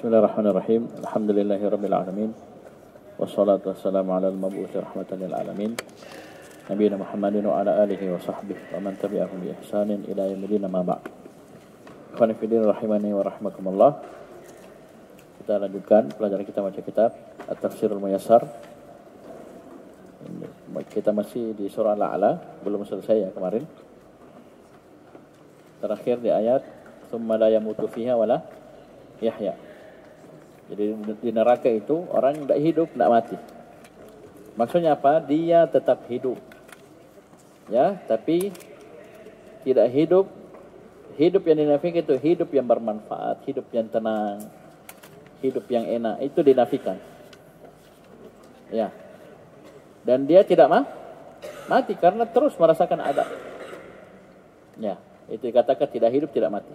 Bismillahirrahmanirrahim. Alhamdulillahirabbil alamin. Wassalatu wassalamu ala al-mab'uts rahmatan lil alamin. Nabiyina Muhammadin wa ala alihi wa sahbihi wa man tabi'ahum bi ihsanin ila yaumil din, ma ba'd. Ikhwani fi din rahimani wa rahmakumullah. Kita lanjutkan pelajaran kita baca kitab At-Tafsirul Muyassar. Kita masih di surah Al-A'la, belum selesai ya kemarin. Terakhir di ayat tsumma la yamutu fiha wala yahya. Jadi di neraka itu orang tidak hidup, tidak mati. Maksudnya apa? Dia tetap hidup. Ya, tapi tidak hidup. Hidup yang dinafikan itu hidup yang bermanfaat, hidup yang tenang, hidup yang enak. Itu dinafikan. Ya. Dan dia tidak mati karena terus merasakan adab. Ya, itu dikatakan tidak hidup, tidak mati.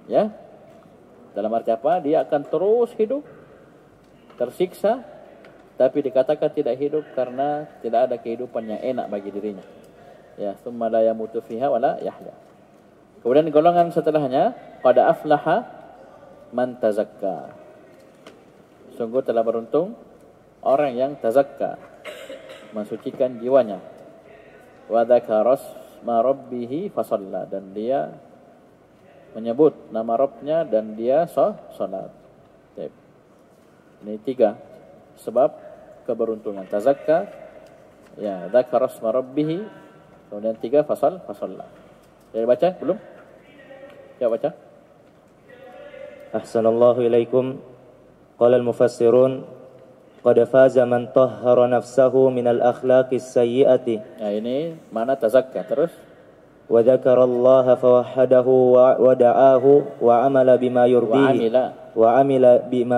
Ya. Dalam arti apa? Dia akan terus hidup, tersiksa, tapi dikatakan tidak hidup karena tidak ada kehidupan yang enak bagi dirinya. Ya, tsumma la yamutu fiha wala yahya. Kemudian golongan setelahnya, qad aflaha man tazakka. Sungguh telah beruntung orang yang tazakka, mensucikan jiwanya. Wa dzakara asma rabbih fasalla, dan dia menyebut nama Rabbnya dan dia salat. Ini 3 sebab keberuntungan. Tazakka, ya, dzakara asma rabbih, kemudian 3 fasalla. Jadi baca belum? Ya, baca. Ahsanallahu ilaikum. Qala al-mufassirun qad faza man tahhara nafsahu minal akhlaqis sayyi'ati. Nah, ini mana tazakka. Terus wa dzakarallaha fawahhadahu wa da'ahu wa amila bima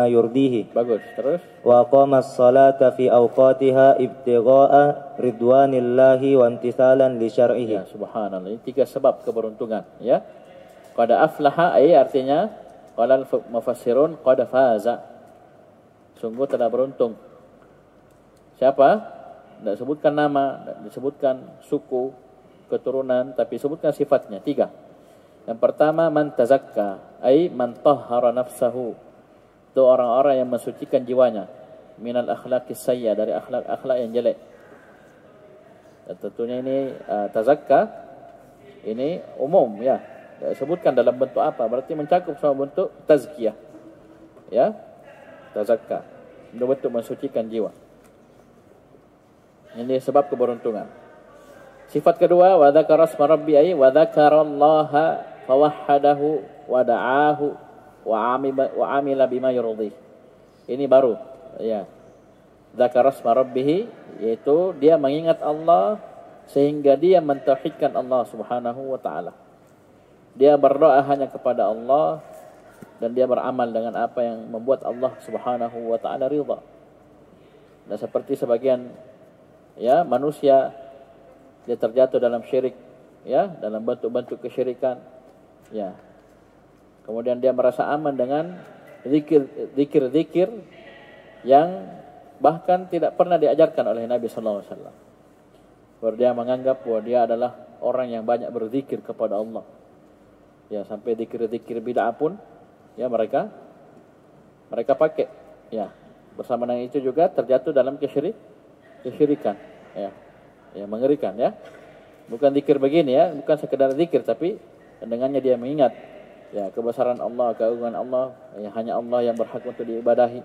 yurdihi Bagus. Terus wa qama as-salata fi awqatiha ibtigha'a ridwanillahi wa imtithalan li syar'ihi. Ya, subhanallah. Ini 3 sebab keberuntungan, ya. Qad aflaha artinya qala al-mufassirun qad faza. Sungguh telah beruntung. Siapa? Tidak sebutkan nama, tidak disebutkan suku, keturunan, tapi sebutkan sifatnya 3. Yang pertama, man tazakka, man tahhara nafsahu. Itu orang-orang yang mensucikan jiwanya minal akhlaqis sayya, dari akhlak-akhlak yang jelek. Dan tentunya ini tazakka ini umum, ya. Sebutkan dalam bentuk apa? Berarti mencakup semua bentuk tazkiyah. Ya. Tazakka, bentuk mensucikan jiwa. Ini sebab keberuntungan. Sifat kedua, wa dzakara asma rabbi, wa dzakarallaha fawahhadahu wa da'ahu wa amila bima yurdih. Ini baru, ya. Dzakara asma rabbih, yaitu dia mengingat Allah sehingga dia mentauhidkan Allah Subhanahu wa taala. Dia berdoa hanya kepada Allah dan dia beramal dengan apa yang membuat Allah Subhanahu wa taala ridha. Dan seperti sebagian, ya, manusia, dia terjatuh dalam syirik, ya, dalam bentuk-bentuk kesyirikan, ya. Kemudian dia merasa aman dengan zikir-zikir yang bahkan tidak pernah diajarkan oleh Nabi sallallahu alaihi wasallam. Dia menganggap bahwa dia adalah orang yang banyak berzikir kepada Allah. Ya, sampai zikir-zikir bid'ah pun, ya, mereka pakai, ya. Bersama dengan itu juga terjatuh dalam kesyirikan, ya. Ya, mengerikan, ya. Bukan zikir begini, ya, bukan sekedar zikir, tapi dengannya dia mengingat, ya, kebesaran Allah, keagungan Allah, ya, hanya Allah yang berhak untuk diibadahi,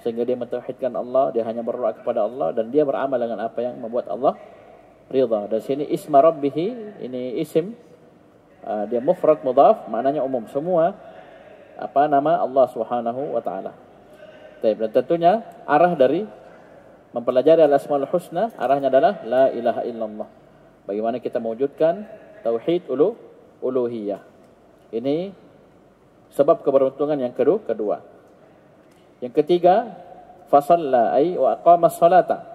sehingga dia mentauhidkan Allah, dia hanya berdoa kepada Allah dan dia beramal dengan apa yang membuat Allah ridha. Dan sini isma rabbih, ini isim, dia mufrad mudhaf, maknanya umum, semua nama Allah Subhanahu wa taala. Dan tentunya arah dari mempelajari al-asmaul husna, arahnya adalah la ilaha illallah. Bagaimana kita mewujudkan tauhid uluhiyah. Ini sebab keberuntungan yang kedua. Yang ketiga, fasalla wa aqama as-salata.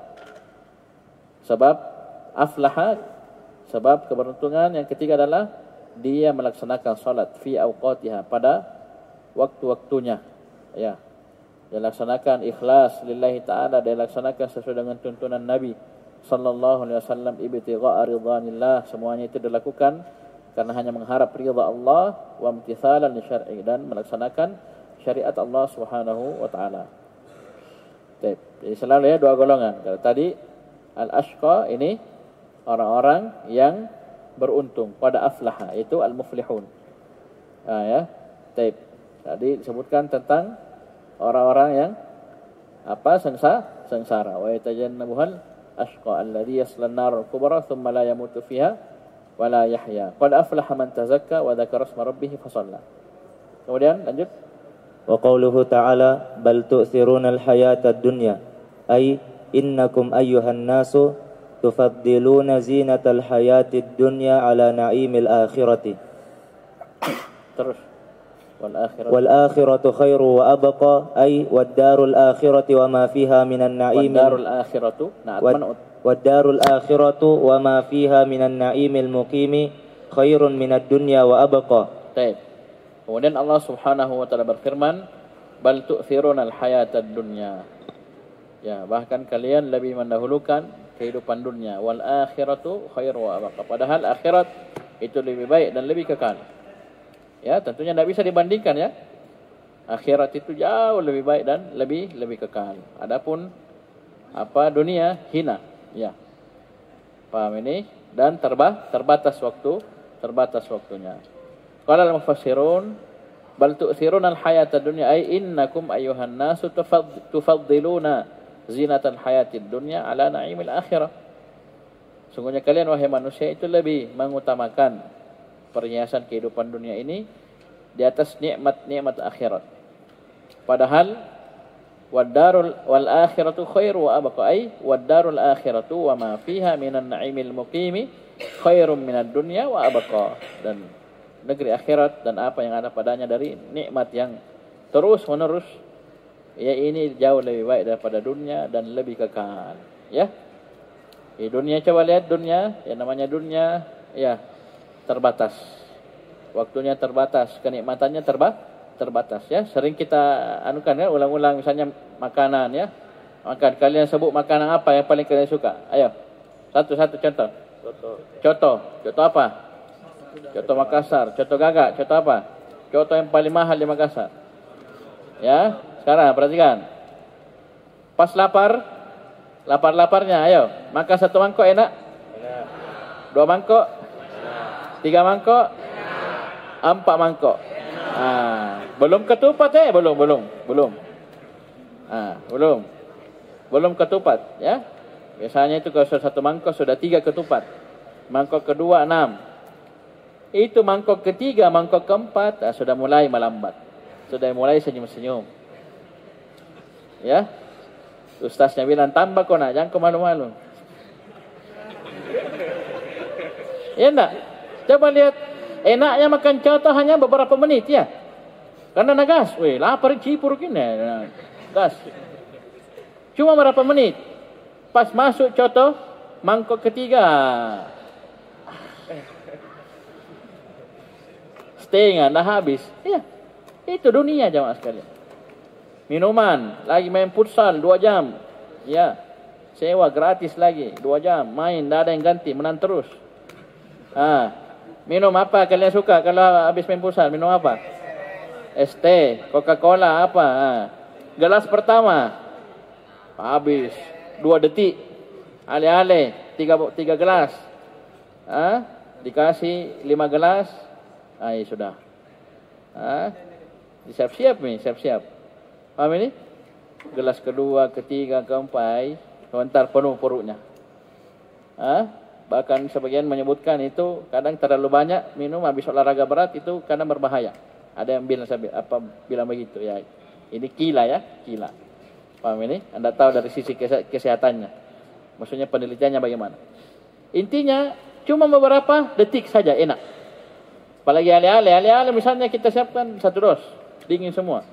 Sebab aflaha, sebab keberuntungan yang ketiga adalah dia melaksanakan salat fi awqatiha, pada waktu-waktunya, ya. Dia laksanakan ikhlas lillahi ta'ala, dia laksanakan sesuai dengan tuntunan Nabi sallallahu alaihi wasallam, ibtigha'a ridwanillah. Semuanya itu dilakukan karena hanya mengharap ridha Allah, wa imtithalan li syar'i, dan melaksanakan syariat Allah Subhanahu wa taala. Jadi selalu ya dua golongan. Kalau tadi al-ashqa ini orang-orang yang beruntung, pada aflaha itu al-muflihun. Ya. Tadi disebutkan tentang orang-orang yang sengsara. Wa yatajannabuhal ashqa alladhi yasla an-nar al-kubra thumma la yamutu fiha wa la yahya. Qad aflaha man tazakka wa dzakara isma rabbih fa shalla. Kemudian lanjut. Wa qawluhu ta'ala bal tu'thiruna al-hayata ad-dunya ay innakum ayyuhan nasu tufaddiluna zinatal hayati ad-dunya ala na'imil akhirati. Terus wal akhiratu khairu wa abqa ay wad darul akhirati wa ma fiha minan na'im wad darul akhiratu wa ma fiha minan na'imil muqimi khairun minad dunya wa abqa. Baik. Kemudian Allah Subhanahu wa taala berfirman, bal tu'thiruna al-hayatad dunya. Ya, bahkan kalian lebih mendahulukan kehidupan dunia. Wal akhiratu khairu wa abqa. Padahal akhirat itu lebih baik dan lebih kekal. Ya, tentunya tidak bisa dibandingkan ya. Akhirat itu jauh lebih baik dan lebih kekal. Adapun dunia hina, ya. Paham ini? Dan terbatas waktunya. Qala al-mufassirun bal tu'thiruna al-hayata ad-dunya ay innakum ayyuhan nasu tufaddiluna zinatal hayatid dunya ala na'imil akhirah. Sungguhnya kalian wahai manusia itu lebih mengutamakan perhiasan kehidupan dunia ini di atas nikmat-nikmat akhirat. Padahal wal akhiratu khairu wa abqa ay wad darul akhiratu wa ma fiha minan na'imil muqimi khairum minad dunya wa abqa. Dan negeri akhirat dan apa yang ada padanya dari nikmat yang terus menerus, ya ini jauh lebih baik daripada dunia dan lebih kekal. Ya, di dunia coba lihat dunia, yang namanya dunia, ya terbatas, waktunya terbatas, kenikmatannya terbatas. Ya, sering kita anukan ya, ulang-ulang misalnya makanan ya, makan. Kalian sebut makanan apa yang paling kalian suka? Ayo, satu-satu contoh. Contoh apa? Contoh Makassar, contoh Gagak, contoh apa? Contoh yang paling mahal di Makassar. Ya, sekarang perhatikan. Pas lapar-laparnya, ayo. Makan satu mangkok enak? Dua mangkok? Tiga mangkok? Empat mangkok? Belum ketupat belum. Belum ketupat, ya. Biasanya itu kalau sudah satu mangkok sudah 3 ketupat. Mangkok kedua 6. Itu mangkok ketiga, mangkok keempat sudah mulai melambat. Sudah mulai senyum-senyum. Ya. Ustaznya bilang, tambah kau nak, jangan kau malu-malu. Ya enggak? Coba lihat, enaknya makan coto hanya beberapa menit ya. Karena nagas, lapar cipur gini. Gas. Cuma berapa menit. Pas masuk coto, mangkok ketiga. Setengah dah habis. Ya. Itu dunia jemaah sekalian. Minuman, lagi main futsal 2 jam. Ya. Sewa gratis lagi 2 jam, main dah ada yang ganti, menang terus. Minum apa kalian suka kalau habis main futsal? Minum apa? ST, Coca-Cola apa? Gelas pertama habis 2 detik. Ale-ale 3 gelas. Dikasih 5 gelas. Sudah. Siap-siap nih, siap-siap. Paham ini? Gelas kedua, ketiga, keempat, sebentar penuh perutnya. Bahkan sebagian menyebutkan itu kadang terlalu banyak minum habis olahraga berat itu kadang berbahaya. Ada yang bilang begitu ya. Ini gila ya, gila. Paham ini? Anda tahu dari sisi kesehatannya. Maksudnya penelitiannya bagaimana? Intinya cuma beberapa detik saja enak. Apalagi ale-ale misalnya kita siapkan 1 dos, dingin semua.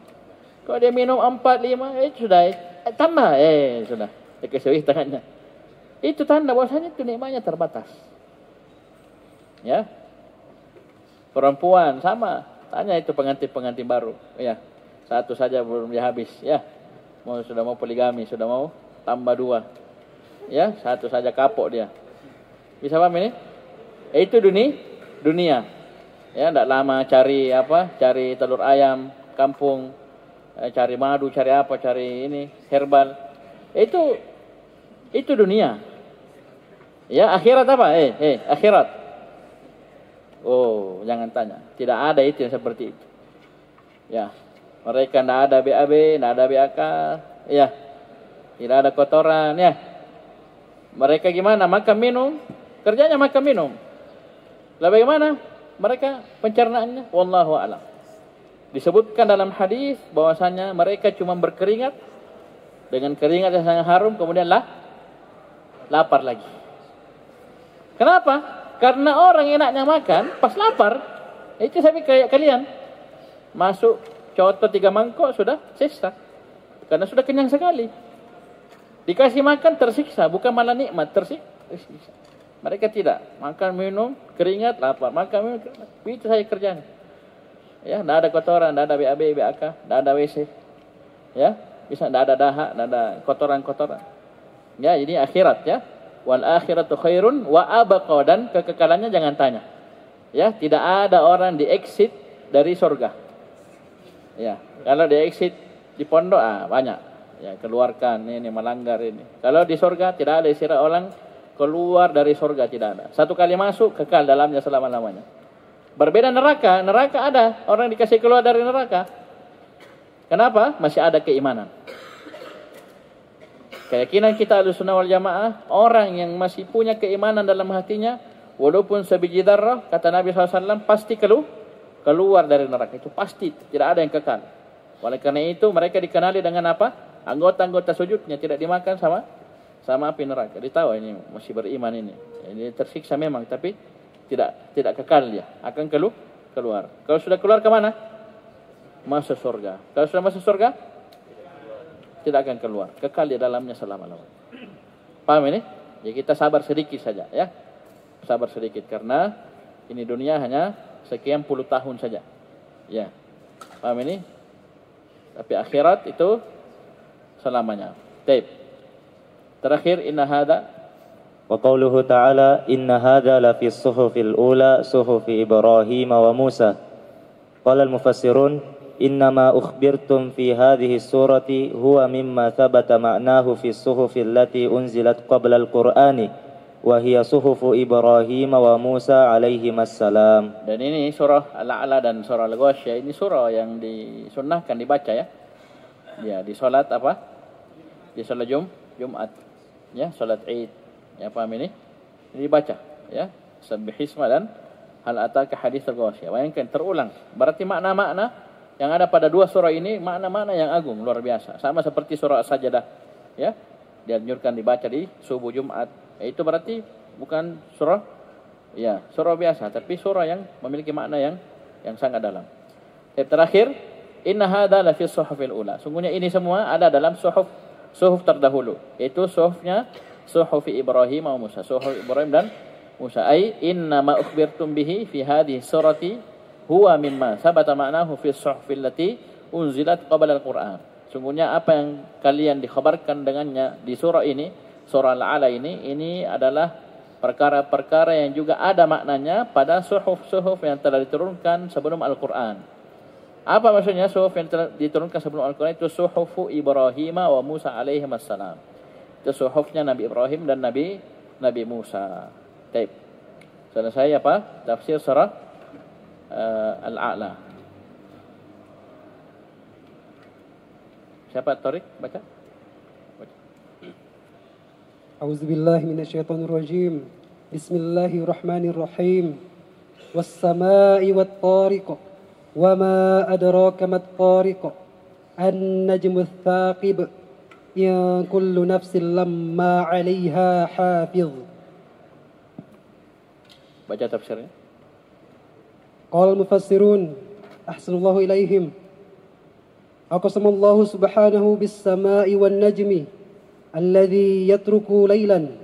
Kalau dia minum 4, 5, sudah tambah, sudah. Dikasih tangannya. Itu tanda bahwasanya itu nikmatnya terbatas. Ya. Perempuan sama, tanya itu pengantin baru. Ya. 1 saja belum habis, ya. Sudah mau poligami, sudah mau tambah 2. Ya, 1 saja kapok dia. Bisa paham ini? Itu dunia. Ya, tidak lama cari telur ayam kampung, cari madu, cari apa, cari ini herbal. Itu dunia. Ya, akhirat apa? Akhirat. Oh, jangan tanya. Tidak ada itu yang seperti itu. Ya, mereka tidak ada BAB, tidak ada BAK, ya, tidak ada kotoran, ya. Mereka gimana? Makan minum, kerjanya makan minum. Lalu bagaimana? Mereka pencernaannya, wallahu a'lam. Disebutkan dalam hadis bahwasanya mereka cuma berkeringat dengan keringat yang sangat harum, kemudian lapar lagi. Kenapa? Karena orang enaknya makan pas lapar. Itu sampai kayak kalian. Masuk coto 3 mangkok sudah siksa. Karena sudah kenyang sekali. Dikasih makan tersiksa, bukan malah nikmat, tersiksa. Mereka tidak. Makan, minum, keringat, lapar. Makan, minum, keringat. Itu saya kerjanya. Ya, tidak ada kotoran, tidak ada BAB, BAK, tidak ada WC. Ya, bisa tidak ada dahak, tidak ada kotoran-kotoran. Ya, ini akhirat ya. Wal akhiratu khairun wa abqa, dan kekekalannya jangan tanya. Ya, tidak ada orang di exit dari surga. Ya, kalau di exit di pondok banyak. Ya, keluarkan ini melanggar ini. Kalau di surga tidak ada istilah orang keluar dari surga, tidak ada. Satu kali masuk kekal dalamnya selama-lamanya. Berbeda neraka, neraka ada orang dikasih keluar dari neraka. Kenapa? Masih ada keimanan. Keyakinan kita Ahlussunnah wal Jamaah, orang yang masih punya keimanan dalam hatinya, walaupun sebiji darah, kata Nabi SAW, pasti keluar dari neraka. Itu pasti, tidak ada yang kekal. Oleh karena itu mereka dikenali dengan apa? Anggota-anggota sujudnya tidak dimakan sama api neraka. Ditahu ini masih beriman ini. Ini tersiksa memang, tapi tidak kekal dia, akan keluar. Kalau sudah keluar ke mana? Masuk surga. Kalau sudah masuk surga, tidak akan keluar, kekal di dalamnya selama-lamanya. Paham ini? Ya, kita sabar sedikit saja ya. Sabar sedikit karena ini dunia hanya sekian puluh tahun saja. Ya. Paham ini? Tapi akhirat itu selamanya. Baik. Terakhir, inna hadza wa qauluhu ta'ala inna hadza la fi suhufil ula suhufi Ibrahim wa Musa. Qala al-mufassirun innama ukhbirtum fi hadhihi surati huwa mimma thabata ma'nahu fi suhufil lati unzilat qabla al-Qur'ani wa hiya suhufu Ibrahim wa Musa alaihimas salam. Dan ini surah Al-A'la dan surah Al-Ghasyiyah, ini surah yang disunnahkan dibaca ya. Ya, di salat apa? Di salat Jumat. Ya, salat Id. Ya, paham ini? Ini dibaca ya. Sabbihisma dan hal ataka hadits al-Ghasyiyah. Bayangkan terulang. Berarti makna-makna yang ada pada dua surah ini makna-makna yang agung, luar biasa. Sama seperti surah As-Sajdah. Ya. Dianjurkan dibaca di subuh Jumat. Itu berarti bukan surah surah biasa, tapi surah yang memiliki makna yang sangat dalam. Terakhir, inna hadza la fi suhufil ula. Sungguhnya ini semua ada dalam suhuf terdahulu, yaitu suhufnya suhufi Ibrahim wa Musa, suhuf Ibrahim dan Musa. Ai inna ma ukhbirtum bihi fi hadhihi surati huwa mimma sabata ma'nahu fi suhufil lati unzilat qabla al-Qur'an. Sungguhnya apa yang kalian dikhabarkan dengannya di surah ini, surah Al-A'la ini adalah perkara-perkara yang juga ada maknanya pada suhuf-suhuf yang telah diturunkan sebelum Al-Quran. Apa maksudnya suhuf yang telah diturunkan sebelum Al-Quran? Itu suhufu Ibrahim wa Musa alaihi wassalam. Itu suhufnya Nabi Ibrahim dan Nabi Musa. Baik. Selesai apa? Tafsir surah Al-A'la. Siapa Tariq baca? A'udzu billahi minasyaitonir rajim. Bismillahirrahmanirrahim. Was-samaa'i wat-tariq. Wa ma adraka mat-tariq. An-najmu ats-tsaqib. Ya kullu nafsin lamma 'alaiha hafiz. Baca tafsirnya. Qala al-mufassirun ahsanallahu ilaihim. Aqsamallahu subhanahu bis-samaa'i wan-najmi alladhi yatruku laylan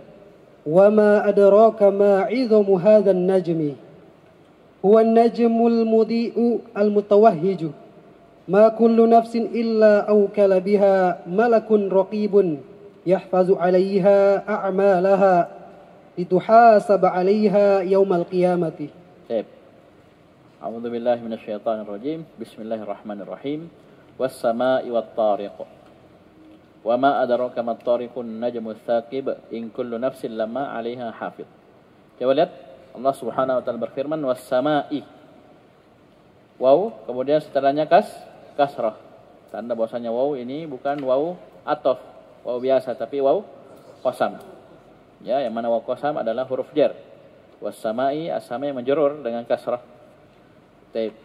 wa ma adraka ma 'idhamu hadha an-najmi huwa an-najmul mudhi'u al-mutawahhiju ma kullu nafsin illa awkala biha malakun raqibun yahfazu 'alayha a'malaha lituhasab 'alayha yawmal qiyamati. Baik. A'udzu billahi minasyaitonir rajim. Bismillahirrahmanirrahim. was sama'i wat tariq. Wa ma adraka mat tariqun najmu tsaqib in kullu nafsin lamma 'alaiha hafid. Coba lihat Allah Subhanahu wa taala berfirman was sama'i. Waw, kemudian setelahnya kasrah. Tanda bahwasanya waw ini bukan waw ataf, waw biasa, tapi waw qasam. Ya, yang mana waw qasam adalah huruf jar. Was sama'i, as-sama'i majrur dengan kasrah.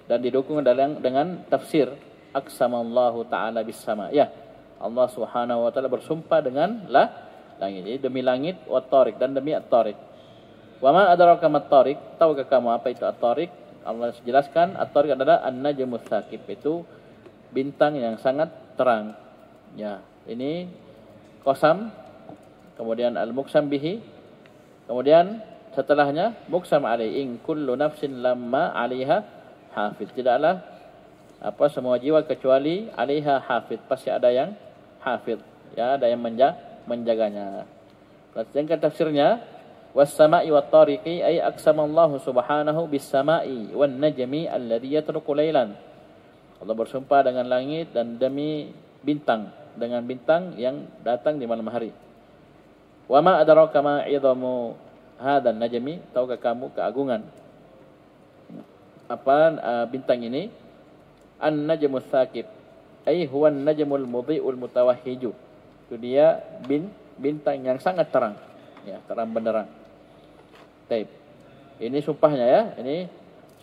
Dan didukung dengan tafsir aqsamallahu taala bis sama. Ya, Allah Subhanahu wa taala bersumpah dengan langit. Jadi demi langit wat tariq dan demi at-tariq. Wa ma adraka mat tariq? Tahukah kamu apa itu at-tariq? Allah jelaskan at-tariq adalah an-najmus tsaqib, itu bintang yang sangat terang. Ya, ini qasam, kemudian al-muqsam bihi, kemudian setelahnya muqsam alaihi in kullu nafsin lamma 'alaiha hafid. Tidaklah semua jiwa kecuali 'alaiha hafid, pasti ada yang hafid, ya, ada yang menjaganya. Perhatikan tafsirnya, was sama'i wat tariqi ay aqsamallahu subhanahu bis sama'i wan najmi alladhi yatruku lailan. Allah bersumpah dengan langit dan demi bintang, dengan bintang yang datang di malam hari. Wa ma adraka ma 'idhamu hadzal najmi? Tahukah kamu keagungan bintang ini? An-najmus tsaqib ay huwa an-najmul mudhi'ul mutawahhiju. Itu dia bintang yang sangat terang, ya, terang benderang. Baik. Ini sumpahnya, ya. Ini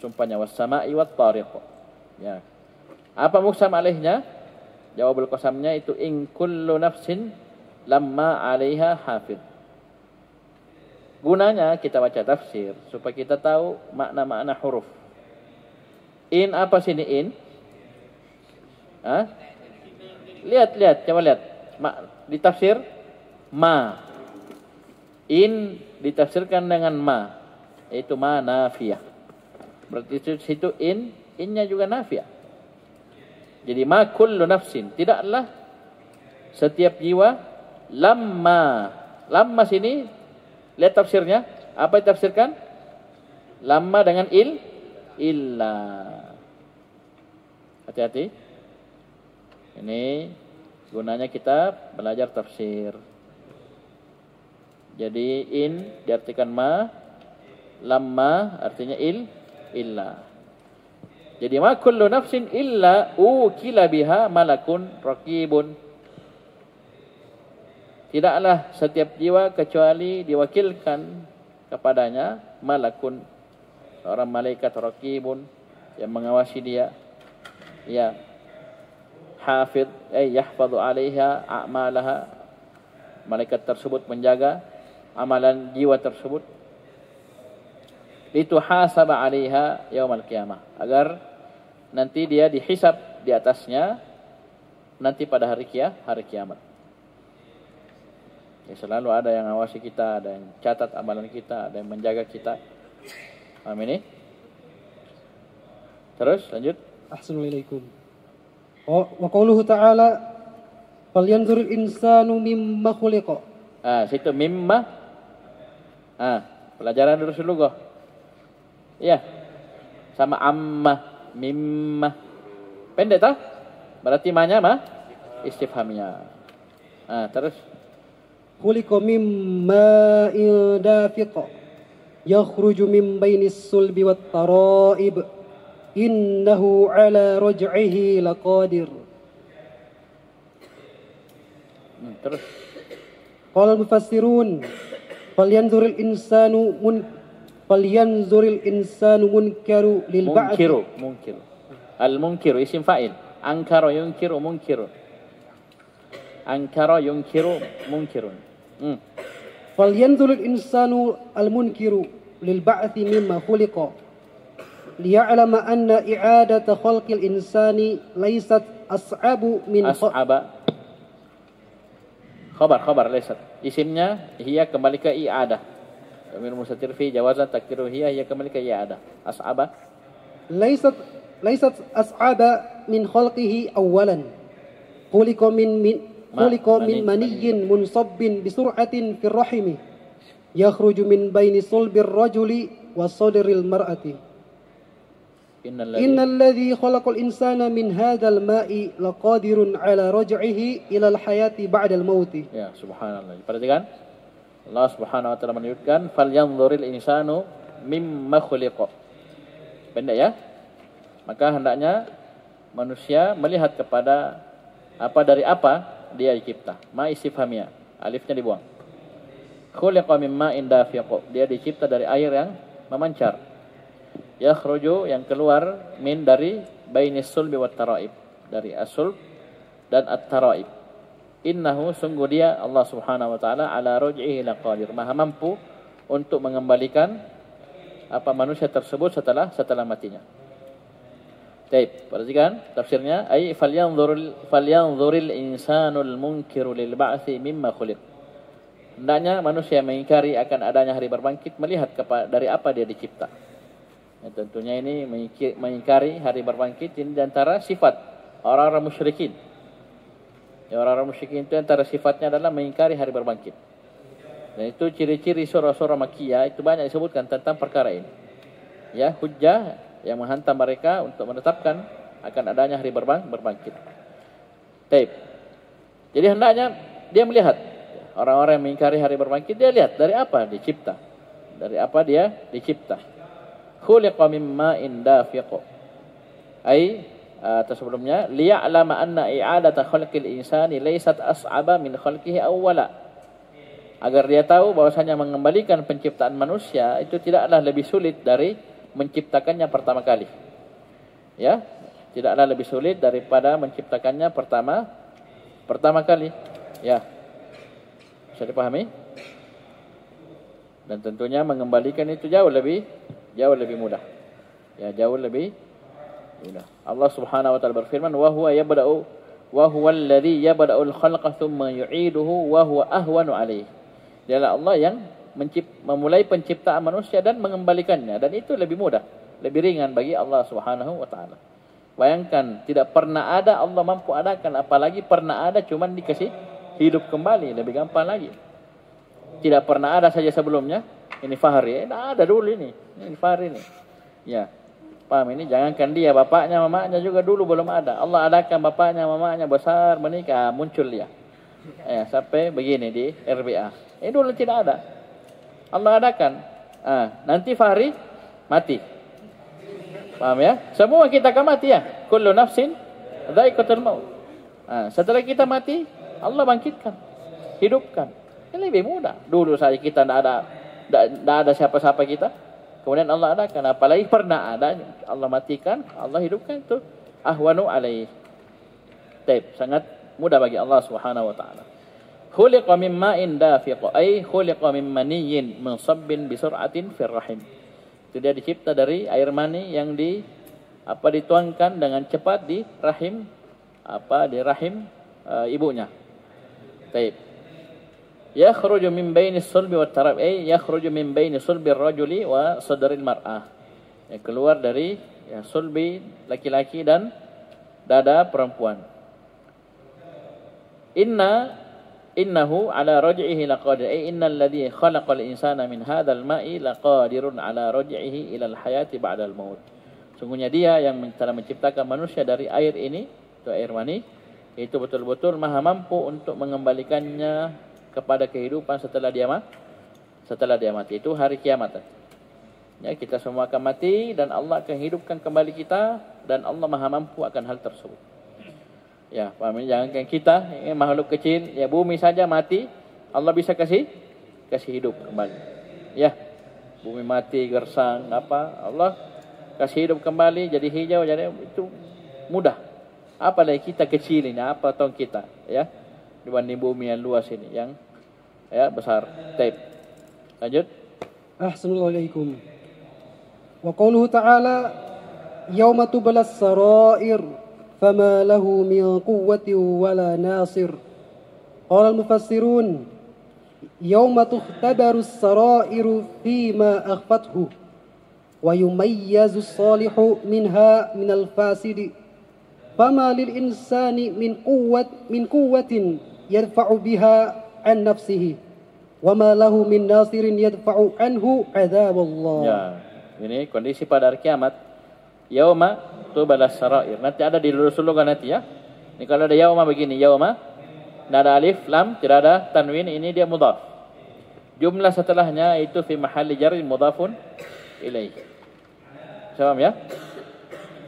sumpahnya was sama'i wat tariq. Ya. Apa muqsam alaihnya? Jawabul qasamnya itu in kullu nafsin lamma 'alaiha hafid. Gunanya kita baca tafsir supaya kita tahu makna-makna huruf. In apa sini in? Lihat, coba lihat. Di tafsir ma. In ditafsirkan dengan ma, yaitu ma nafiyah. Berarti situ innya juga nafiyah. Jadi ma kullu nafsin, tidaklah setiap jiwa, lamma sini lihat tafsirnya, apa ditafsirkan? Lamma dengan illa. Hati-hati. Ini gunanya kita belajar tafsir. Jadi in diartikan ma, lamma artinya illa. Jadi ma kullu nafsin illa ukila biha malakun raqibun. Tidaklah setiap jiwa kecuali diwakilkan kepadanya malakun, seorang malaikat raqibun yang mengawasi dia. Ya. Hafid yahfadhu 'alaiha a'malaha. Malaikat tersebut menjaga amalan jiwa tersebut. Lituhasaba 'alaiha yaumal qiyamah, agar nanti dia dihisab di atasnya nanti pada hari kiamat. Ya, selalu ada yang ngawasi kita, ada yang catat amalan kita, ada yang menjaga kita. Paham ini? Terus lanjut. Assalamualaikum. Wa qauluhu ta'ala falyanzuril insanu mimma khuliqa. Situ mimma. Pelajaran dulu kok. Iya. Sama amma, mimma. Pendek tak? Berarti manya istifhamnya. Terus khuliqa mimma dafiqa yakhruju min bainis sulbi wat tara'ib innahu ala raj'ihi laqadir. Terus qala mufassirun falyanzuril insanu munkaru lil ba'd. Munkir. Al-munkiru isim fa'il. Ankara yunkiru munkiru. Ankara yunkiru munkirun. Falyanzuril insanu al-munkiru lil ba'thi mimma khuliqa liya'lama anna i'adata khalqil insani laysat as'abu min khabar laysat. Isimnya hiya kembali ke i'adah. Amir mustatir fi jawazan takdiru hiya kembali ke i'adah. As'aba laysat as'aba min khalqihi awalan. Khuliqa min maniyyin munsabbin bi sur'atin fi rahimi yakhruju min baini sulbir rajuli wa sadril mar'ati. إن الذي خلق الإنسان من هذا الماء لقادر على رجعه إلى الحياة بعد الموت. Ya, subhanallah. Perhatikan. Allah Subhanahu wa taala menyebutkan falyanzuril insanu mimma khuliqa. Pendek ya. Maka hendaknya manusia melihat kepada dari apa dia dicipta. Ma istifhamia. Alifnya dibuang. Khuliqa mimma indafiq. Dia dicipta dari air yang memancar. Yakhruju yang keluar min dari bainis sulbi wat taraib, dari as-sulb dan at-taraib. Innahu sungguh dia Allah Subhanahu wa taala ala ruj'ihi laqadir, maha mampu untuk mengembalikan manusia tersebut setelah matinya. Baik, perhatikan tafsirnya ay falyanzuril insanul munkiru lil ba'tsi mimma khuliq. Hendaknya manusia mengingkari akan adanya hari berbangkit melihat dari apa dia dicipta. Ya, tentunya ini mengingkari hari berbangkit ini di antara sifat orang-orang musyrikin. Ya, orang-orang musyrikin itu antara sifatnya adalah mengingkari hari berbangkit. Dan itu ciri-ciri surah-surah Makkiyah itu banyak disebutkan tentang perkara ini. Ya, hujjah yang menghantam mereka untuk menetapkan akan adanya hari berbangkit. Baik. Jadi hendaknya dia melihat orang-orang yang mengingkari hari berbangkit, dia lihat dari apa dicipta. Dari apa dia dicipta. Khuliqa mimma indafiq. Sebelumnya liya'lama anna i'adata khalqil insani laysat as'aba min khalqihi awwala. Agar dia tahu bahwasanya mengembalikan penciptaan manusia itu tidaklah lebih sulit dari menciptakannya pertama kali. Ya, tidaklah lebih sulit daripada menciptakannya pertama kali. Ya. Bisa dipahami? Dan tentunya mengembalikan itu jauh lebih mudah. Ya, jauh lebih mudah. Allah Subhanahu wa taala berfirman, "Wa huwa alladhi yabda'ul khalqa tsumma yu'iduhu wa huwa ahwanu 'alaihi." Dialah Allah yang memulai penciptaan manusia dan mengembalikannya, dan itu lebih mudah, lebih ringan bagi Allah Subhanahu wa taala. Bayangkan, tidak pernah ada Allah mampu adakan, apalagi pernah ada cuman dikasih hidup kembali, lebih gampang lagi. Tidak pernah ada saja sebelumnya. Ini Fahri, ada dulu ini Fahri ini. Ya, paham ini? Jangankan dia, bapaknya, mamanya juga dulu belum ada. Allah adakan bapaknya, mamanya besar, menikah, muncul dia. Ya, sampai begini di RBA. Ini dulu tidak ada. Allah adakan. Nanti Fahri mati. Paham ya? Semua kita akan mati ya. Kullu nafsin dha'iqatul maut. Setelah kita mati, Allah bangkitkan, hidupkan. Ini lebih mudah. Dulu saja kita tidak ada siapa-siapa kita. Kemudian Allah adakan. Apalagi pernah ada, Allah matikan, Allah hidupkan, itu ahwanu alaih. Sangat mudah bagi Allah Subhanahu wa taala. Khuliqa min ma'in dafiq, ay khuliqa min maniyyin munsabbin bi sur'atin fir rahim. Itu dia dicipta dari air mani yang dituangkan dengan cepat di rahim ibunya. Taib. Yakhruju min baini sulbi wat tarab, yakhruju min baini sulbi ar-rajuli wa sadril mar'ah. Keluar dari sulbi laki-laki dan dada perempuan. Innahu ala raj'ihi laqadir, innal ladzi khalaqal insana min hadzal ma'i laqadirun ala raj'ihi ila al-hayati ba'dal maut. Sungguhnya dia yang telah menciptakan manusia dari air ini, itu air mani, itu betul-betul maha mampu untuk mengembalikannya kepada kehidupan setelah dia mati. Itu hari kiamat. Ya, kita semua akan mati dan Allah akan hidupkan kembali kita, dan Allah maha mampu akan hal tersebut. Ya, paham ini? Jangankan kita, makhluk kecil, ya bumi saja mati, Allah bisa kasih hidup kembali. Ya, bumi mati, gersang, Allah kasih hidup kembali, jadi hijau, jadi itu mudah. Apalagi kita kecil ini, apa tahu kita, ya, dibanding bumi yang luas ini, yang besar. Lanjut. Assalamualaikum. Wa qawluhu ta'ala yauma tublas sarair fama lahu min quwwati wala nasir. Qala al-mufassirun yauma tukhtabaru as-sarairu fima akhfathu wa yumayyazu as-salihu minha min al-fasidi. Fama lil insani min quwwatin yadfa'u biha an nafsihi wa ma lahu min nasirin yadfa'u anhu 'adzab Allah. Ya, ini kondisi pada hari kiamat. Yauma tubalas sarair. Nanti ada di sulungan nanti ya. Ini kalau ada yauma begini, yauma tidak ada alif, lam, tidak ada tanwin, ini dia mudhaf. Jumlah setelahnya itu fi mahalli jarri mudhafun ilaih. Paham ya?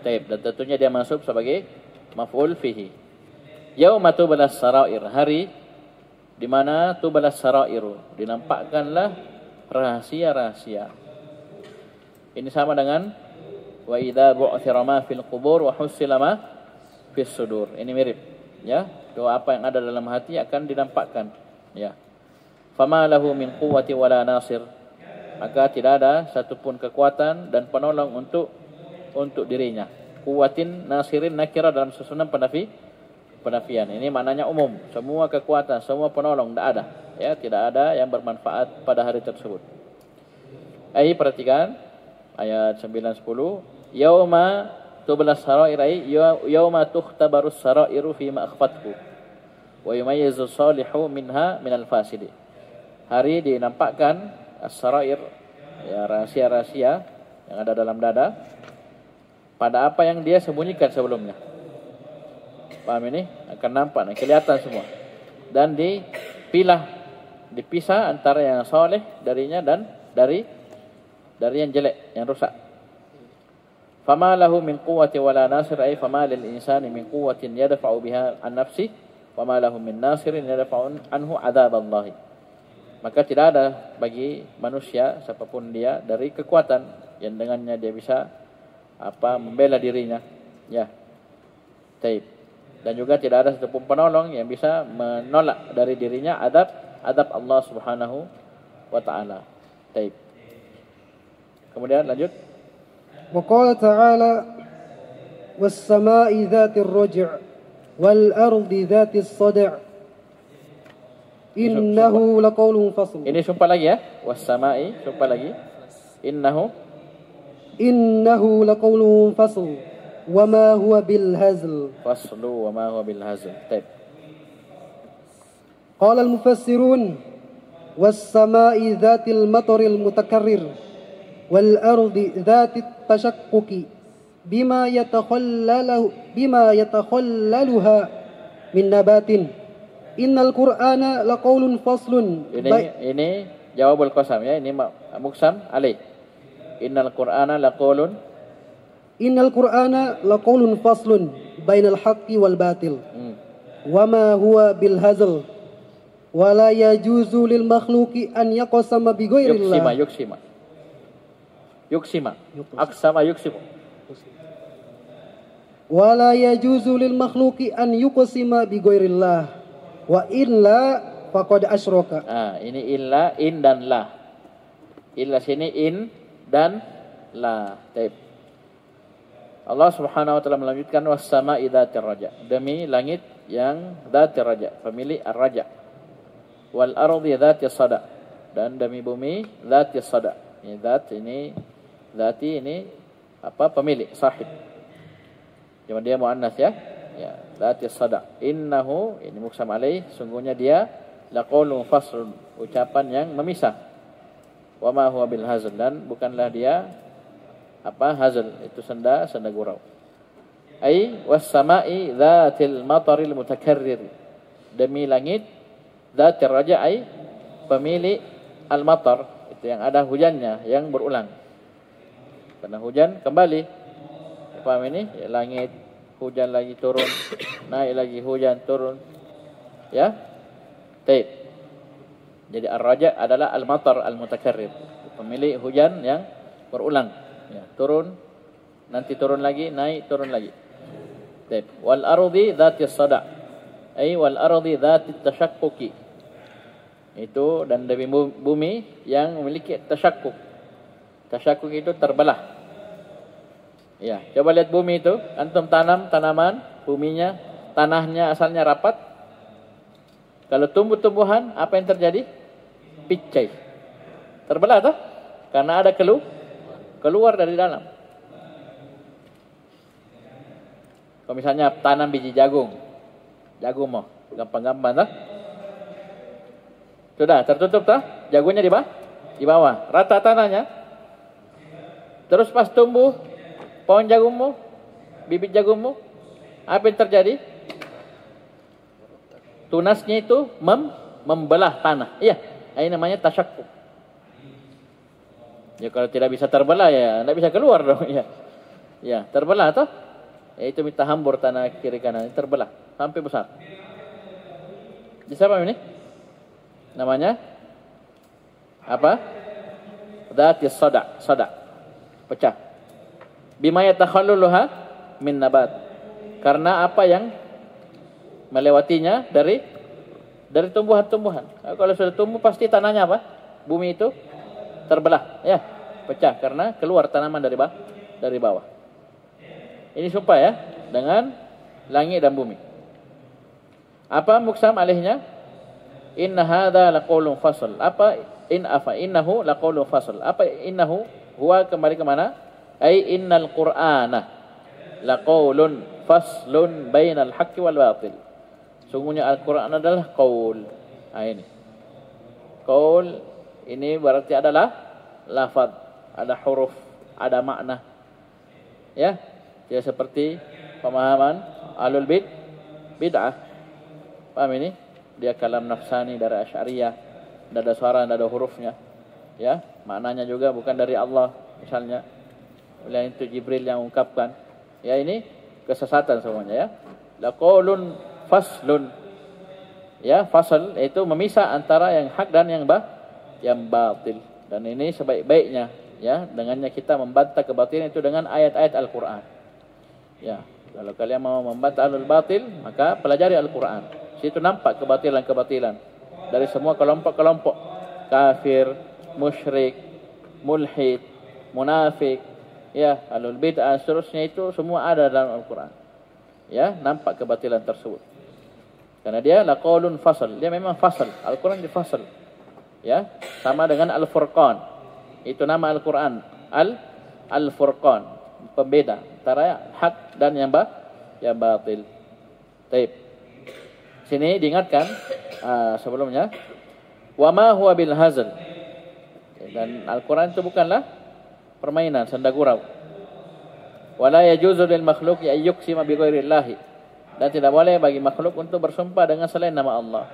Baik, dan tentunya dia masuk sebagai maf'ul fihi. Yauma tubalas sarair, hari di mana tubalas sarairu, dinampakkanlah rahasia-rahasia. Ini sama dengan wa idza bu'thira ma fil qubur wa husila ma fis sudur. Ini mirip, ya. Doa apa yang ada dalam hati akan dinampakkan, ya. Fama lahu min quwwati wala nasir. Maka tidak ada satupun kekuatan dan penolong untuk dirinya. Kuwatin nasirin nakira dalam susunan penafian. Ini maknanya umum. Semua kekuatan, semua penolong tidak ada. Ya, tidak ada yang bermanfaat pada hari tersebut. Perhatikan ayat 9 10. Yauma tublas sarair yauma tukhtabarus sarairu fima akhfathu wa yumayyizu salihu minha minal fasidi. Hari dinampakkan as-sarair, ya, rahasia-rahasia yang ada dalam dada pada apa yang dia sembunyikan sebelumnya. Paham ini? Akan nampak, kelihatan semua. Dan dipisah antara yang soleh darinya dan dari yang jelek, yang rusak. Fama lahu min quwwati wala nasir, ay fama lil insani min quwwatin yadfa'u biha an nafsi, fama lahu min nasirin yadfa'u anhu adzaballahi. Maka tidak ada bagi manusia siapapun dia dari kekuatan yang dengannya dia bisa membela dirinya, ya. Taib. Dan juga tidak ada satupun penolong yang bisa menolak dari dirinya adab Allah Subhanahu wa taala. Taib. Kemudian lanjut. Wa qala ta'ala was samaa'i dzatir raj' wal ardi dzatis sad'. Innahu laqaulun fasl. Ini sumpah lagi ya. Was samaa'i, sumpah lagi. Innahu laqaulun fasl. Wa ma huwa bil hazl. Faslu wa ma huwa bil hazl. Taib. Qala al mufassirun was samaa'i dzatil mataril mutakarrir wal ardi dzatit tashaqquqi bima yatakhallaluha min nabatin. Innal Qur'ana laqaulun faslun. Ini jawabul qasam ya, ini muqsam alaih. Innal Qur'ana laqaulun faslun bainal haqqi wal batil. Wa ma huwa bil hazl. Wa la yajuzu lil makhluqi an yaqsama bi ghairillah. Yuksima. Aqsama yuksimu. Wa la yajuzu lil makhluqi an yuqsima bi ghairillah. Wa illa faqad asyraka. Ini illa, in dan la. Illa sini in dan la. Taib. Allah Subhanahu wa taala melanjutkan was samaa'i dzatir raja. Demi langit yang dzatir raja, pemilik ar-raja. Wal ardi dzatis sada. Dan demi bumi dzatis sada. Ini zat, ini zati, ini pemilik, sahib. Cuma dia muannas ya. Ya, dzatis sada. Innahu, ini muqsam alaih, sungguhnya dia laqaulun fasl, ucapan yang memisah. Wa ma huwa bil hazl, dan bukanlah dia hazl, itu senda gurau. Was samaa'i dzatil mataril mutakarrir. Demi langit dzatir raja, pemilik al-matar, itu yang ada hujannya yang berulang. Karena hujan kembali. Paham ini? Ya, langit hujan lagi turun, naik lagi hujan turun, ya. Taib. Jadi ar-raja adalah al-matar al-mutakarrir, pemilik hujan yang berulang, ya. Turun, nanti turun lagi, naik, turun lagi. Taib. Wal ardi dzatis sada, wal ardi dzatit tashaqquqi. Itu dan demi bumi yang memiliki tasyaqquk. Tasyaqquk itu terbelah. Ya, coba lihat bumi itu, antum tanam tanaman, buminya, tanahnya asalnya rapat. Kalau tumbuh-tumbuhan, apa yang terjadi? Picai. Terbelah toh? Karena ada keluar dari dalam. Kalau misalnya tanam biji jagung mau, gampang-gampang toh? Sudah tertutup toh? Jagungnya di bawah, rata tanahnya. Terus pas tumbuh, pohon jagungmu, bibit jagungmu, apa yang terjadi? Tunasnya itu membelah tanah. Iya, ini namanya tasyakkuk. Ya kalau tidak bisa terbelah ya tidak bisa keluar dong. Ya, ya terbelah toh. Ya itu minta hambur tanah kiri kanan terbelah sampai besar. Bisa apa ini? Namanya apa? Dhatis sada, pecah. Bima yatakhalluluha min nabat. Karena apa yang melewatinya dari tumbuhan-tumbuhan. Kalau sudah tumbuh pasti tanahnya apa? Bumi itu terbelah, ya, pecah karena keluar tanaman dari bawah. Ini sumpah ya dengan langit dan bumi. Apa muksam alihnya? Inna hadza laqaulun fasl. Innahu laqaulun fasl. Apa innahu? Huwa kembali ke mana? Ai innal qur'ana laqaulun faslun bainal haqqi wal batil. Sungguhnya Al-Qur'an adalah qaul. Ini. Qaul ini berarti adalah lafaz, ada huruf, ada makna. Ya, tidak seperti pemahaman ahlul bid'ah. Paham ini? Dia kalam nafsani dari Asy'ariyah, tidak ada suara, tidak ada hurufnya. Ya, maknanya juga bukan dari Allah misalnya. Oleh itu Jibril yang ungkapkan. Ya, ini kesesatan semuanya ya. Laqaulun faslun. Ya, fasal itu memisah antara yang hak dan yang batil. Dan ini sebaik-baiknya ya, dengannya kita membantah kebatilan itu dengan ayat-ayat Al-Qur'an. Ya, kalau kalian mau membantah alul batil, maka pelajari Al-Qur'an. Situ nampak kebatilan-kebatilan dari semua kelompok-kelompok kafir, musyrik, mulhid, munafik, ya, alul bid'ah, seterusnya itu semua ada dalam Al-Qur'an. Ya, nampak kebatilan tersebut. Karena dia laqaulun fasal, dia memang fasal. Al-Qur'an difasal. Ya, sama dengan Al-Furqan. Itu nama Al-Qur'an, Al-Furqan, pembeda antara hak dan yang batil. Baik. Sini diingatkan sebelumnya wa ma huwa bil hazl. Dan Al-Qur'an itu bukanlah permainan, senda gurau. Wala yajuzu lil makhluqi ay yuqsima bi ghairillahi. Dan tidak boleh bagi makhluk untuk bersumpah dengan selain nama Allah.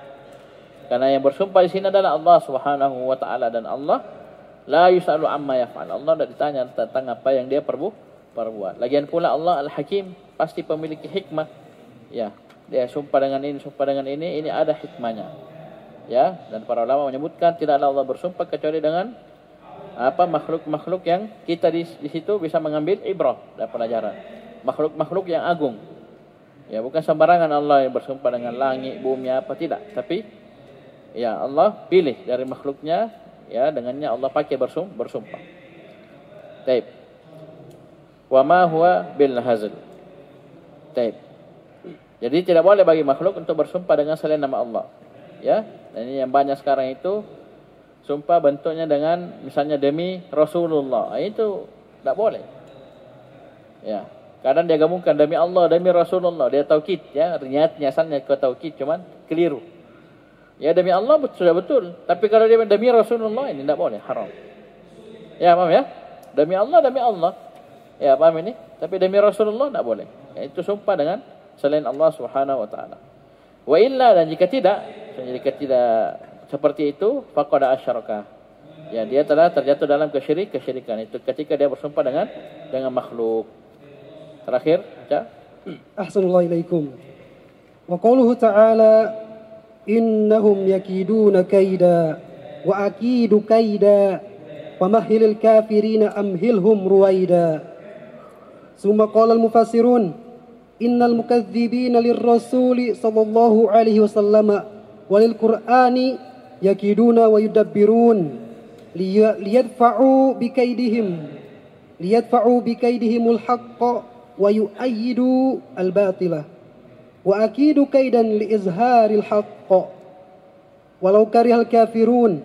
Karena yang bersumpah di sini adalah Allah Subhanahu wa taala, dan Allah la yusalu amma yaf'al. Allah tidak ditanya tentang apa yang dia perbuat. Lagian pula Allah Al-Hakim, pasti memiliki hikmah. Ya, dia sumpah dengan ini ada hikmahnya. Ya, dan para ulama menyebutkan tidaklah Allah bersumpah kecuali dengan makhluk-makhluk yang kita di situ bisa mengambil ibrah dan pelajaran. Makhluk-makhluk yang agung. Ya, bukan sembarangan Allah yang bersumpah dengan langit, bumi apa, tidak. Tapi ya Allah pilih dari makhluknya, ya, dengannya Allah pakai bersumpah. Taib. Wa ma huwa bil hazl. Taib. Jadi tidak boleh bagi makhluk untuk bersumpah dengan selain nama Allah. Ya, dan ini yang banyak sekarang itu sumpah bentuknya dengan misalnya demi Rasulullah. Itu tidak boleh. Ya. Kadang dia gabungkan demi Allah, demi Rasulullah. Dia taukid, ya, niatnya asalnya ke taukid, cuman keliru. Ya, demi Allah sudah betul, tapi kalau dia demi Rasulullah ini tidak boleh, haram. Ya, paham ya? Demi Allah. Ya, paham ini? Tapi demi Rasulullah tidak boleh. Ya, itu sumpah dengan selain Allah Subhanahu wa taala. Wa illa, dan jika tidak seperti itu, faqad asyaraka. Ya, dia telah terjatuh dalam kesyirikan. Itu ketika dia bersumpah dengan makhluk. Terakhir, baca. Ahsanallahu ilaikum. Wa qauluhu ta'ala innahum yakiduna kaida wa akidu kaida wa mahhilil kafirina amhilhum ruwaida. Summa qala al-mufassirun innal mukadzibina lirrasuli sallallahu alaihi wasallam walil qur'ani yakiduna wa yudabbirun liyadfa'u bikaidihimul haqqa wa yu'ayyidu al-batilah wa akidu kaidan li izharil haqq walau karihal kafirun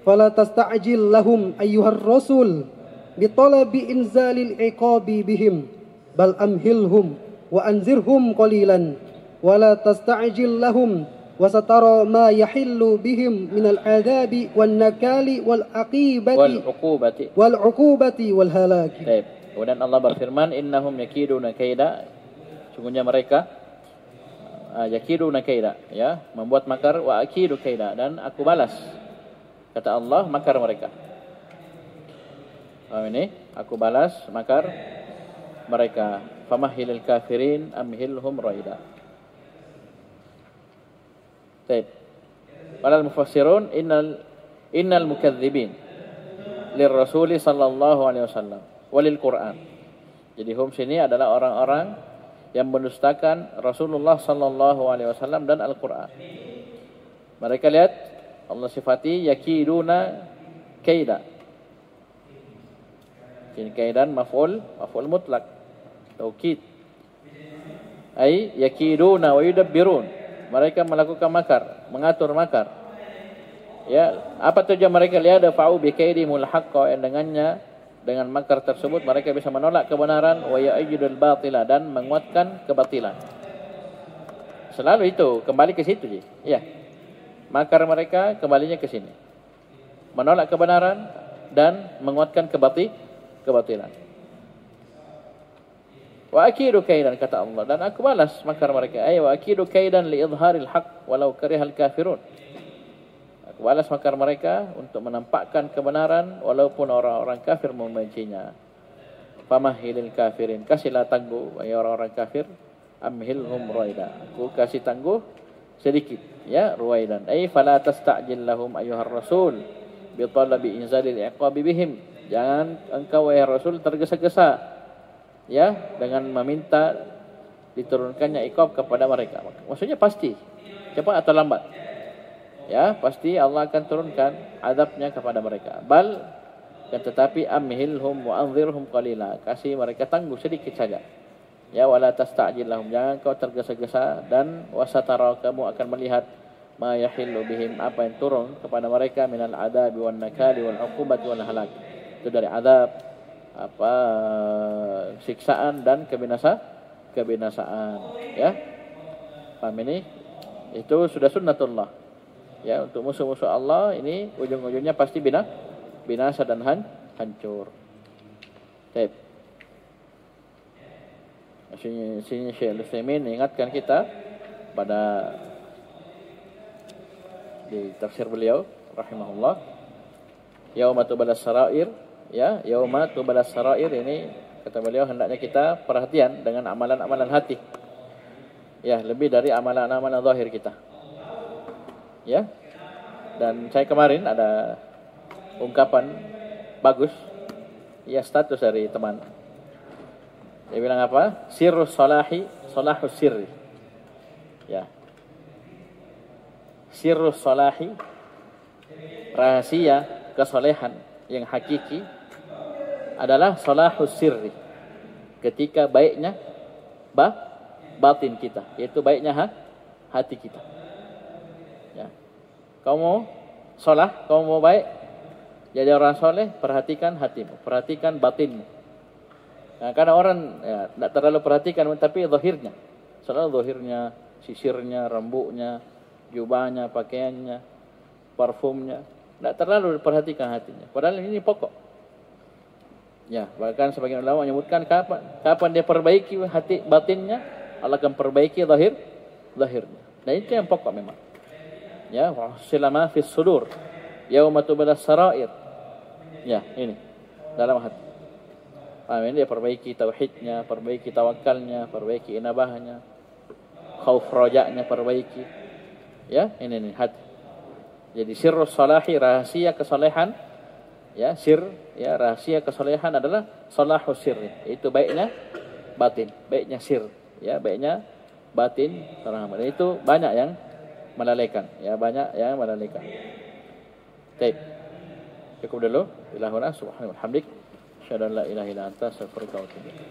fala tasta'jil lahum ayyuhar rasul bi talabi inzalil iqabi bihim bal amhilhum wa anzirhum qalilan wala tasta'jil lahum wa satara ma yahillu bihim minal adabi wan nakali wal aqibati wal uqubati wal halaki. Kemudian Allah berfirman, innahum yakiduna kaida, sungguhnya mereka yakiduna kaida, ya, membuat makar, wa akidu kaida, dan aku balas, kata Allah, makar mereka. Ini aku balas makar mereka. Famahhilil kafirin amhilhum raida. Baik. Walal mufassirun innal mukadzibin lirrasul sallallahu alaihi wasallam walil Quran. Jadi hum sini adalah orang-orang yang mendustakan Rasulullah sallallahu alaihi wasallam dan Al-Qur'an. Mereka lihat Allah sifati yakiduna kaida. Ini kaidan maf'ul mutlak. Taukid. Ai yakiduna wa yudabbirun. Mereka melakukan makar, mengatur makar. Ya, apa tujuan mereka? Liyadfa'u bi kaidimul haqqa, yang dengannya, dengan makar tersebut mereka bisa menolak kebenaran, wa ya'idul batila, dan menguatkan kebatilan. Selalu itu kembali ke situ je. Ya. Makar mereka kembalinya ke sini. Menolak kebenaran dan menguatkan kebatilan. Wa akidu kaidan, kata Allah, dan aku balas makar mereka. Ay wa akidu kaidan li idharil haq walau karihal kafirun. Aku balas makar mereka untuk menampakkan kebenaran walaupun orang-orang kafir membencinya. Famahhilil kafirin, kasihlah tangguh bagi orang-orang kafir, amhilhum ruwaida, aku kasih tangguh sedikit, ya, ruwaidan. Ay fala tasta'jil lahum ayyuhar rasul bi talabi inzalil iqabi bihim. Jangan engkau wahai Rasul tergesa-gesa, ya, dengan meminta diturunkannya iqab kepada mereka. Maksudnya pasti, cepat atau lambat, ya, pasti Allah akan turunkan azabnya kepada mereka. Bal, tetapi amhilhum wa anzirhum qalila, kasih mereka tangguh sedikit saja. Ya, wala tasta'jil lahum, jangan kau tergesa-gesa, dan wasatara, kamu akan melihat ma yahillu bihim, apa yang turun kepada mereka minal adabi wan nakali wal uqubati wal halak. Itu dari azab, siksaan dan kebinasaan, ya. Paham ini? Itu sudah sunnatullah. Ya, untuk musuh-musuh Allah ini ujung-ujungnya pasti binasa dan hancur. Baik. Sini Syekh Al-Utsaimin ingatkan kita pada di tafsir beliau rahimahullah, yauma tubalas sarair, ya, yauma tubalas sarair ini kata beliau hendaknya kita perhatian dengan amalan-amalan hati. Ya, lebih dari amalan-amalan zahir kita. Ya. Dan saya kemarin ada ungkapan bagus, ya, status dari teman. Dia bilang apa? Sirrus salahi, salahus sirri. Ya. Sirrus salahi, rahasia kesolehan yang hakiki adalah salahus sirri, ketika baiknya batin kita, yaitu baiknya hati kita. Ya. Kau mau solah, kau mau baik, jadi orang soleh, perhatikan hatimu, perhatikan batinmu. Nah, karena orang tidak terlalu perhatikan, tapi zahirnya, selalu zahirnya, sisirnya, rambutnya, jubahnya, pakaiannya, parfumnya, tidak terlalu diperhatikan hatinya. Padahal ini pokok. Ya, bahkan sebagian ulama menyebutkan kapan dia perbaiki hati batinnya, Allah akan perbaiki zahirnya. Dan itu yang pokok memang. Ya, wasilama fis sudur, yauma tubalas sarair. Ya, ini dalam hati. Ini dia perbaiki tauhidnya, perbaiki tawakalnya, perbaiki inabahnya, khauf rajaknya perbaiki. Ya, ini nih hati. Jadi sirrus salahi, rahasia kesalehan, ya, ya, rahasia kesalehan adalah salahus sirri, itu baiknya batin, baiknya sir, ya, baiknya batin. Dan itu banyak yang melalaikan, ya, banyak yang melalaikan. Baik, cukup dulu. Ilahuna subhanahu wa hamdik, asyhadu an la ilaha illa anta, astaghfiruka wa atubu ilaik.